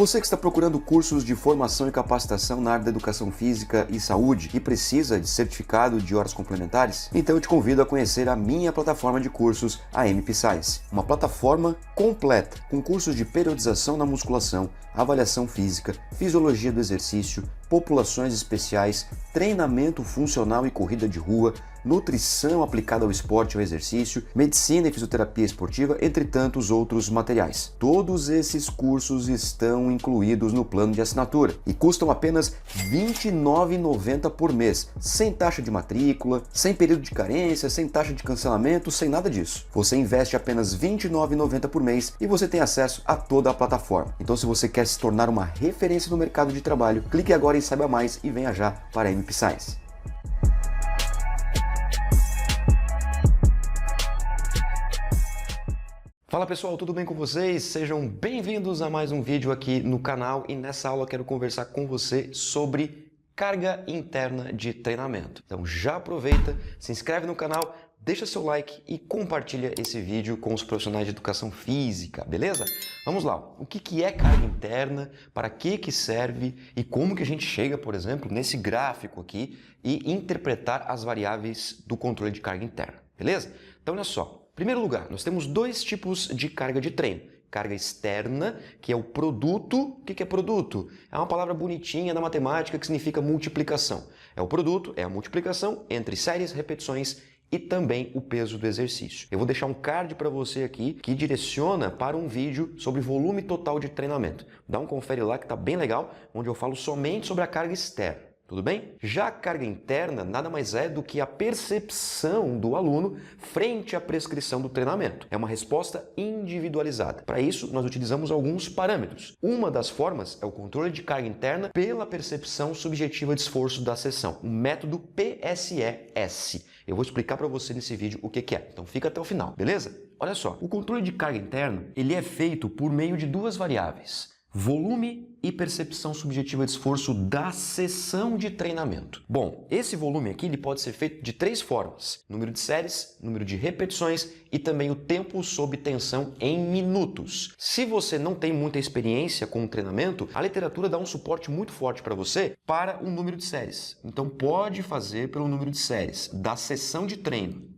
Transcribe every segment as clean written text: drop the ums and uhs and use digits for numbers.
Você que está procurando cursos de formação e capacitação na área da educação física e saúde e precisa de certificado de horas complementares, então eu te convido a conhecer a minha plataforma de cursos, a MP Science. Uma plataforma completa, com cursos de periodização na musculação, avaliação física, fisiologia do exercício, populações especiais, treinamento funcional e corrida de rua, nutrição aplicada ao esporte e ao exercício, medicina e fisioterapia esportiva, entre tantos outros materiais. Todos esses cursos estão incluídos no plano de assinatura e custam apenas R$ 29,90 por mês, sem taxa de matrícula, sem período de carência, sem taxa de cancelamento, sem nada disso. Você investe apenas R$ 29,90 por mês e você tem acesso a toda a plataforma. Então, se você quer se tornar uma referência no mercado de trabalho, clique agora em Saiba Mais e venha já para a MP Science. Fala pessoal, tudo bem com vocês? Sejam bem-vindos a mais um vídeo aqui no canal e nessa aula eu quero conversar com você sobre carga interna de treinamento. Então já aproveita, se inscreve no canal, deixa seu like e compartilha esse vídeo com os profissionais de educação física, beleza? Vamos lá, o que é carga interna, para que serve e como que a gente chega, por exemplo, nesse gráfico aqui e interpretar as variáveis do controle de carga interna, beleza? Então olha só. Em primeiro lugar, nós temos dois tipos de carga de treino. Carga externa, que é o produto. O que é produto? É uma palavra bonitinha na matemática que significa multiplicação. É o produto, é a multiplicação entre séries, repetições e também o peso do exercício. Eu vou deixar um card para você aqui que direciona para um vídeo sobre volume total de treinamento. Dá um confere lá que está bem legal, onde eu falo somente sobre a carga externa. Tudo bem? Já a carga interna nada mais é do que a percepção do aluno frente à prescrição do treinamento. É uma resposta individualizada. Para isso, nós utilizamos alguns parâmetros. Uma das formas é o controle de carga interna pela percepção subjetiva de esforço da sessão, o método PSES. Eu vou explicar para você nesse vídeo o que é, então fica até o final, beleza? Olha só, o controle de carga interna ele é feito por meio de duas variáveis. Volume e percepção subjetiva de esforço da sessão de treinamento. Bom, esse volume aqui ele pode ser feito de três formas. Número de séries, número de repetições e também o tempo sob tensão em minutos. Se você não tem muita experiência com o treinamento, a literatura dá um suporte muito forte para você para o número de séries. Então pode fazer pelo número de séries da sessão de treino.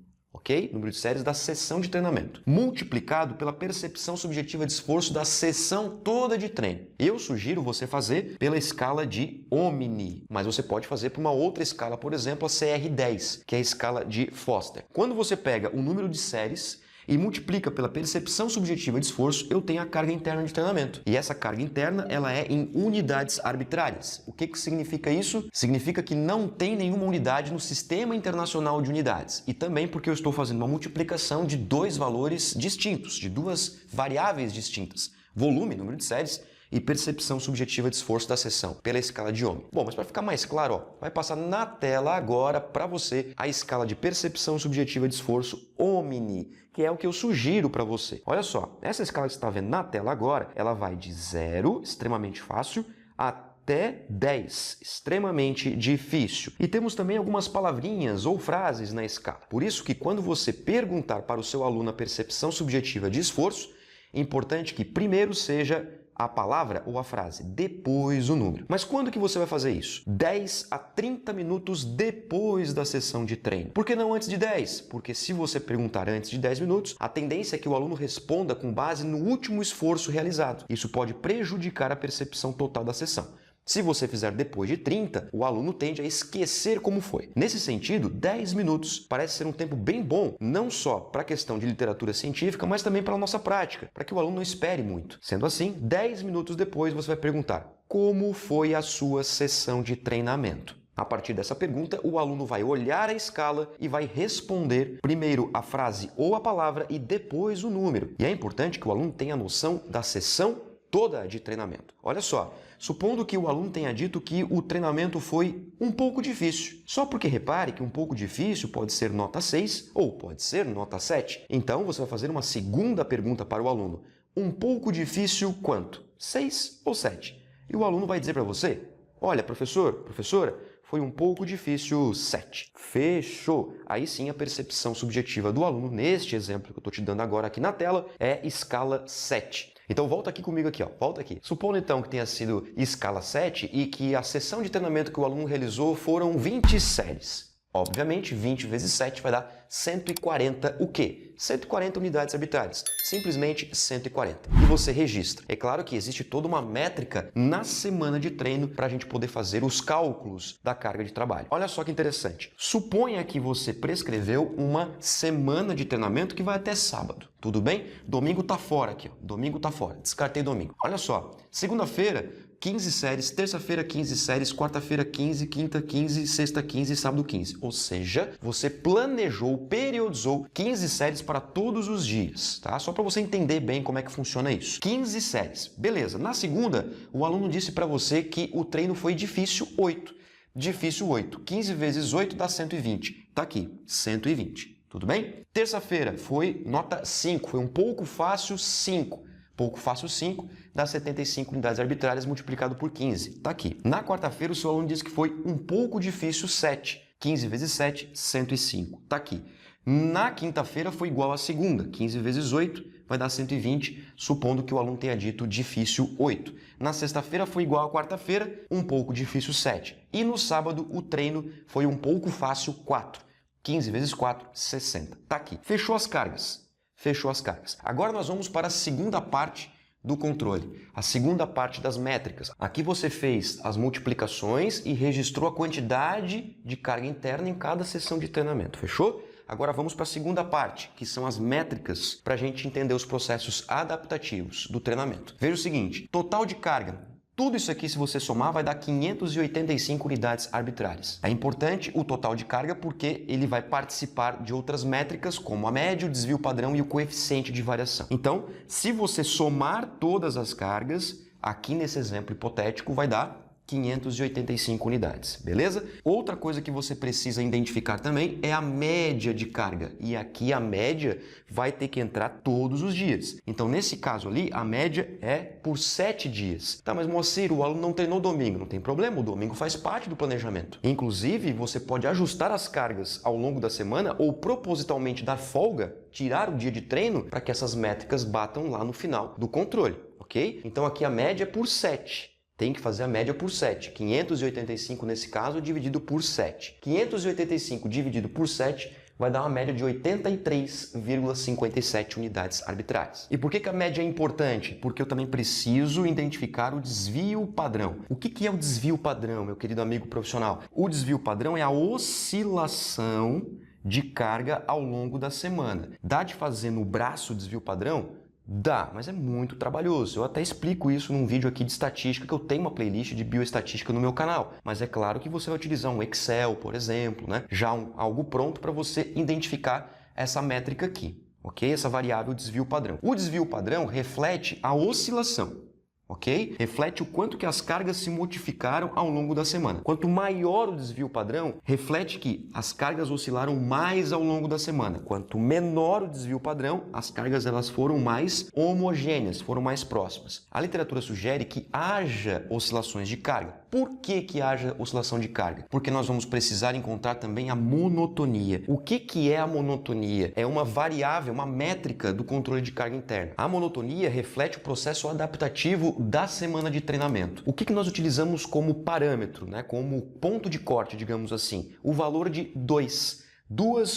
Ok? Número de séries da sessão de treinamento, multiplicado pela percepção subjetiva de esforço da sessão toda de treino. Eu sugiro você fazer pela escala de Omni, mas você pode fazer por uma outra escala, por exemplo, a CR10, que é a escala de Foster. Quando você pega o número de séries e multiplica pela percepção subjetiva de esforço, eu tenho a carga interna de treinamento. E essa carga interna, ela é em unidades arbitrárias. O que significa isso? Significa que não tem nenhuma unidade no Sistema Internacional de Unidades. E também porque eu estou fazendo uma multiplicação de dois valores distintos, de duas variáveis distintas. Volume, número de séries, e percepção subjetiva de esforço da sessão, pela escala de Omni. Bom, mas para ficar mais claro, ó, vai passar na tela agora para você a escala de percepção subjetiva de esforço Omni, que é o que eu sugiro para você. Olha só, essa escala que você está vendo na tela agora, ela vai de 0, extremamente fácil, até 10, extremamente difícil. E temos também algumas palavrinhas ou frases na escala. Por isso que quando você perguntar para o seu aluno a percepção subjetiva de esforço, é importante que primeiro seja a palavra ou a frase, depois o número. Mas quando que você vai fazer isso? 10 a 30 minutos depois da sessão de treino. Por que não antes de 10? Porque se você perguntar antes de 10 minutos, a tendência é que o aluno responda com base no último esforço realizado. Isso pode prejudicar a percepção total da sessão. Se você fizer depois de 30, o aluno tende a esquecer como foi. Nesse sentido, 10 minutos parece ser um tempo bem bom, não só para a questão de literatura científica, mas também para a nossa prática, para que o aluno não espere muito. Sendo assim, 10 minutos depois você vai perguntar: como foi a sua sessão de treinamento? A partir dessa pergunta, o aluno vai olhar a escala e vai responder primeiro a frase ou a palavra e depois o número. E é importante que o aluno tenha noção da sessão toda de treinamento. Olha só, supondo que o aluno tenha dito que o treinamento foi um pouco difícil. Só porque repare que um pouco difícil pode ser nota 6 ou pode ser nota 7. Então você vai fazer uma segunda pergunta para o aluno. Um pouco difícil quanto? 6 ou 7? E o aluno vai dizer para você: olha, professor, professora, foi um pouco difícil 7. Fechou! Aí sim a percepção subjetiva do aluno, neste exemplo que eu estou te dando agora aqui na tela, é escala 7. Então volta aqui comigo aqui, ó. Volta aqui. Supondo então que tenha sido escala 7 e que a sessão de treinamento que o aluno realizou foram 20 séries. Obviamente, 20 vezes 7 vai dar 140 o quê? 140 unidades arbitrárias. Simplesmente 140. E você registra. É claro que existe toda uma métrica na semana de treino para a gente poder fazer os cálculos da carga de trabalho. Olha só que interessante. Suponha que você prescreveu uma semana de treinamento que vai até sábado. Tudo bem? Domingo tá fora aqui, ó. Domingo tá fora. Descartei domingo. Olha só. Segunda-feira, 15 séries, terça-feira 15 séries, quarta-feira 15, quinta 15, sexta 15, sábado 15. Ou seja, você planejou, periodizou 15 séries para todos os dias, tá? Só para você entender bem como é que funciona isso. 15 séries. Beleza. Na segunda, o aluno disse para você que o treino foi difícil 8. Difícil 8. 15 vezes 8 dá 120. Tá aqui, 120. Tudo bem? Terça-feira foi nota 5, foi um pouco fácil 5. Pouco fácil 5 dá 75 unidades arbitrárias multiplicado por 15. Tá aqui. Na quarta-feira o seu aluno disse que foi um pouco difícil 7. 15 vezes 7, 105. Tá aqui. Na quinta-feira foi igual à segunda. 15 vezes 8 vai dar 120, supondo que o aluno tenha dito difícil 8. Na sexta-feira foi igual à quarta-feira, um pouco difícil 7. E no sábado o treino foi um pouco fácil 4. 15 vezes 4, 60. Tá aqui. Fechou as cargas. Fechou as cargas. Agora nós vamos para a segunda parte do controle, a segunda parte das métricas. Aqui você fez as multiplicações e registrou a quantidade de carga interna em cada sessão de treinamento. Fechou? Agora vamos para a segunda parte, que são as métricas para a gente entender os processos adaptativos do treinamento. Veja o seguinte, total de carga. Tudo isso aqui, se você somar, vai dar 585 unidades arbitrárias. É importante o total de carga porque ele vai participar de outras métricas, como a média, o desvio padrão e o coeficiente de variação. Então, se você somar todas as cargas, aqui nesse exemplo hipotético, vai dar 585 unidades, beleza? Outra coisa que você precisa identificar também é a média de carga. E aqui a média vai ter que entrar todos os dias. Então, nesse caso ali, a média é por 7 dias. Tá, mas Moacir, o aluno não treinou domingo. Não tem problema, o domingo faz parte do planejamento. Inclusive, você pode ajustar as cargas ao longo da semana ou propositalmente dar folga, tirar o dia de treino para que essas métricas batam lá no final do controle, ok? Então, aqui a média é por 7. Tem que fazer a média por 7. 585 nesse caso dividido por 7. 585 dividido por 7 vai dar uma média de 83,57 unidades arbitrárias. E por que a média é importante? Porque eu também preciso identificar o desvio padrão. O que é o desvio padrão, meu querido amigo profissional? O desvio padrão é a oscilação de carga ao longo da semana. Dá de fazer no braço o desvio padrão? Dá, mas é muito trabalhoso. Eu até explico isso num vídeo aqui de estatística, que eu tenho uma playlist de bioestatística no meu canal. Mas é claro que você vai utilizar um Excel, por exemplo, né? Já algo pronto para você identificar essa métrica aqui, ok? Essa variável desvio padrão. O desvio padrão reflete a oscilação. Ok? Reflete o quanto que as cargas se modificaram ao longo da semana. Quanto maior o desvio padrão, reflete que as cargas oscilaram mais ao longo da semana. Quanto menor o desvio padrão, as cargas elas foram mais homogêneas, foram mais próximas. A literatura sugere que haja oscilações de carga. Por que haja oscilação de carga? Porque nós vamos precisar encontrar também a monotonia. O que é a monotonia? É uma variável, uma métrica do controle de carga interna. A monotonia reflete o processo adaptativo da semana de treinamento. O que nós utilizamos como parâmetro, né? Como ponto de corte, digamos assim? O valor de 2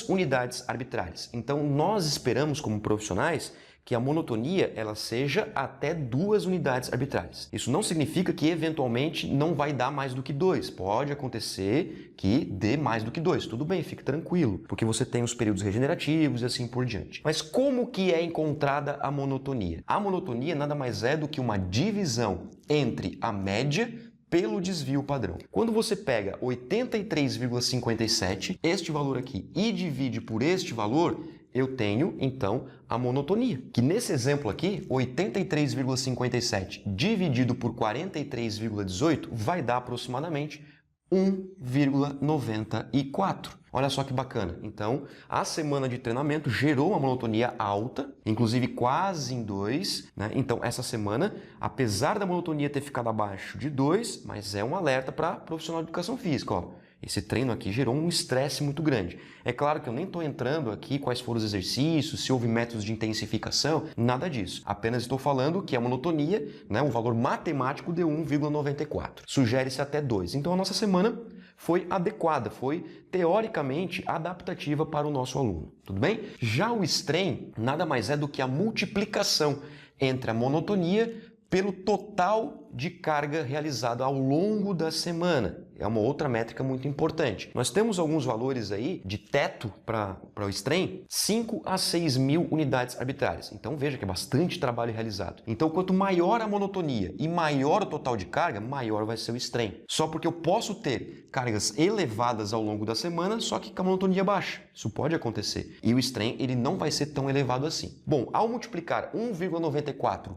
unidades arbitrárias. Então, nós esperamos como profissionais que a monotonia ela seja até 2 unidades arbitrárias. Isso não significa que eventualmente não vai dar mais do que 2. Pode acontecer que dê mais do que 2. Tudo bem, fique tranquilo, porque você tem os períodos regenerativos e assim por diante. Mas como que é encontrada a monotonia? A monotonia nada mais é do que uma divisão entre a média pelo desvio padrão. Quando você pega 83,57, este valor aqui, e divide por este valor, eu tenho, então, a monotonia. Que nesse exemplo aqui, 83,57 dividido por 43,18 vai dar aproximadamente 1,94. Olha só que bacana. Então, a semana de treinamento gerou uma monotonia alta, inclusive quase em 2, né? Então, essa semana, apesar da monotonia ter ficado abaixo de 2, mas é um alerta para profissional de educação física, ó. Esse treino aqui gerou um estresse muito grande. É claro que eu nem estou entrando aqui quais foram os exercícios, se houve métodos de intensificação, nada disso. Apenas estou falando que a monotonia, né, um valor matemático de 1,94. Sugere-se até 2. Então a nossa semana foi adequada, foi teoricamente adaptativa para o nosso aluno. Tudo bem? Já o strain nada mais é do que a multiplicação entre a monotonia pelo total de carga realizada ao longo da semana. É uma outra métrica muito importante. Nós temos alguns valores aí de teto para o strain, 5 a 6 mil unidades arbitrárias. Então veja que é bastante trabalho realizado. Então quanto maior a monotonia e maior o total de carga, maior vai ser o strain. Só porque eu posso ter cargas elevadas ao longo da semana, só que com a monotonia baixa. Isso pode acontecer. E o strain ele não vai ser tão elevado assim. Bom, ao multiplicar 1,94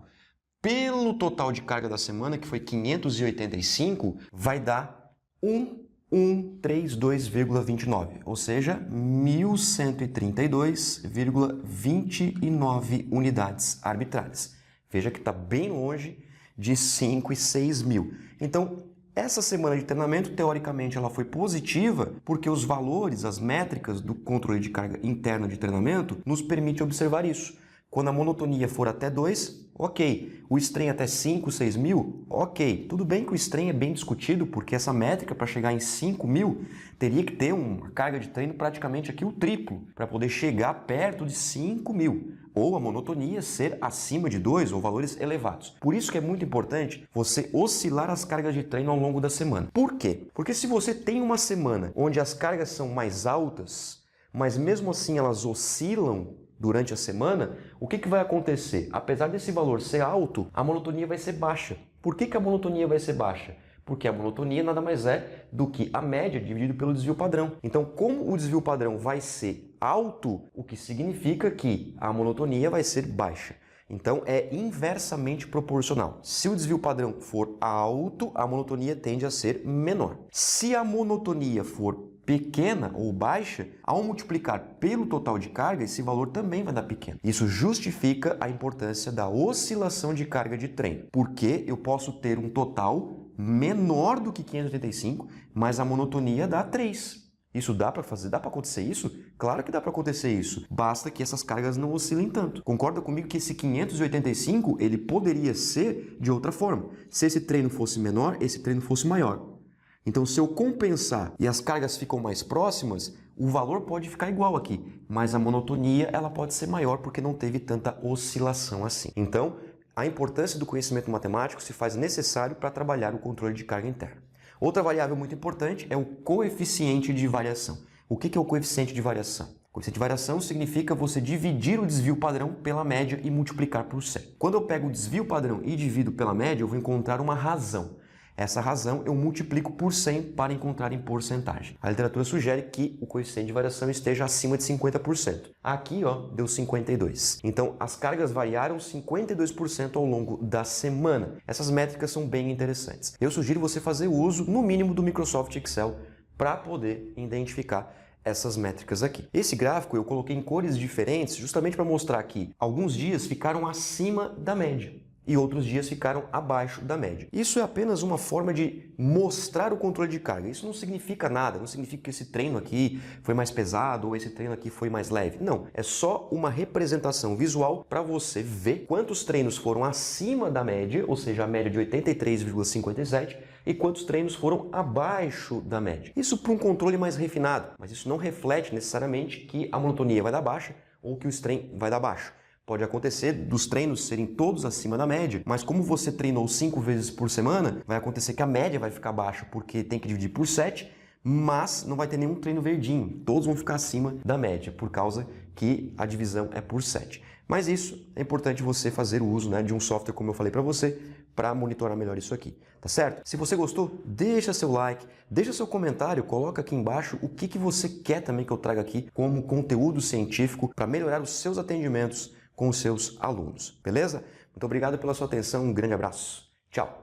pelo total de carga da semana, que foi 585, vai dar 1132,29, ou seja, 1132,29 unidades arbitrárias. Veja que está bem longe de 5 e 6 mil. Então, essa semana de treinamento, teoricamente, ela foi positiva porque os valores, as métricas do controle de carga interna de treinamento nos permitem observar isso. Quando a monotonia for até 2, ok. O strain até 5, 6 mil, ok. Tudo bem que o strain é bem discutido, porque essa métrica para chegar em 5 mil teria que ter uma carga de treino praticamente aqui o triplo, para poder chegar perto de 5 mil. Ou a monotonia ser acima de 2 ou valores elevados. Por isso que é muito importante você oscilar as cargas de treino ao longo da semana. Por quê? Porque se você tem uma semana onde as cargas são mais altas, mas mesmo assim elas oscilam durante a semana, o que vai acontecer? Apesar desse valor ser alto, a monotonia vai ser baixa. Por que a monotonia vai ser baixa? Porque a monotonia nada mais é do que a média dividido pelo desvio padrão. Então, como o desvio padrão vai ser alto, o que significa que a monotonia vai ser baixa. Então, é inversamente proporcional. Se o desvio padrão for alto, a monotonia tende a ser menor. Se a monotonia for pequena ou baixa, ao multiplicar pelo total de carga, esse valor também vai dar pequeno. Isso justifica a importância da oscilação de carga de treino, porque eu posso ter um total menor do que 585, mas a monotonia dá 3. Isso dá para fazer? Dá para acontecer isso? Claro que dá para acontecer isso. Basta que essas cargas não oscilem tanto. Concorda comigo que esse 585 ele poderia ser de outra forma? Se esse treino fosse menor, esse treino fosse maior. Então, se eu compensar e as cargas ficam mais próximas, o valor pode ficar igual aqui, mas a monotonia ela pode ser maior porque não teve tanta oscilação assim. Então, a importância do conhecimento matemático se faz necessário para trabalhar o controle de carga interna. Outra variável muito importante é o coeficiente de variação. O que é o coeficiente de variação? O coeficiente de variação significa você dividir o desvio padrão pela média e multiplicar por 100. Quando eu pego o desvio padrão e divido pela média, eu vou encontrar uma razão. Essa razão eu multiplico por 100 para encontrar em porcentagem. A literatura sugere que o coeficiente de variação esteja acima de 50%. Aqui, ó, deu 52. Então, as cargas variaram 52% ao longo da semana. Essas métricas são bem interessantes. Eu sugiro você fazer uso, no mínimo, do Microsoft Excel para poder identificar essas métricas aqui. Esse gráfico eu coloquei em cores diferentes justamente para mostrar que alguns dias ficaram acima da média e outros dias ficaram abaixo da média. Isso é apenas uma forma de mostrar o controle de carga. Isso não significa nada, não significa que esse treino aqui foi mais pesado ou esse treino aqui foi mais leve. Não, é só uma representação visual para você ver quantos treinos foram acima da média, ou seja, a média de 83,57, e quantos treinos foram abaixo da média. Isso para um controle mais refinado, mas isso não reflete necessariamente que a monotonia vai dar baixa ou que o strain vai dar baixo. Pode acontecer dos treinos serem todos acima da média, mas como você treinou 5 vezes por semana, vai acontecer que a média vai ficar baixa, porque tem que dividir por 7, mas não vai ter nenhum treino verdinho. Todos vão ficar acima da média, por causa que a divisão é por 7. Mas isso é importante você fazer o uso, né, de um software, como eu falei para você, para monitorar melhor isso aqui, tá certo? Se você gostou, deixa seu like, deixa seu comentário, coloca aqui embaixo o que você quer também que eu traga aqui como conteúdo científico para melhorar os seus atendimentos com os seus alunos, beleza? Muito obrigado pela sua atenção, um grande abraço. Tchau!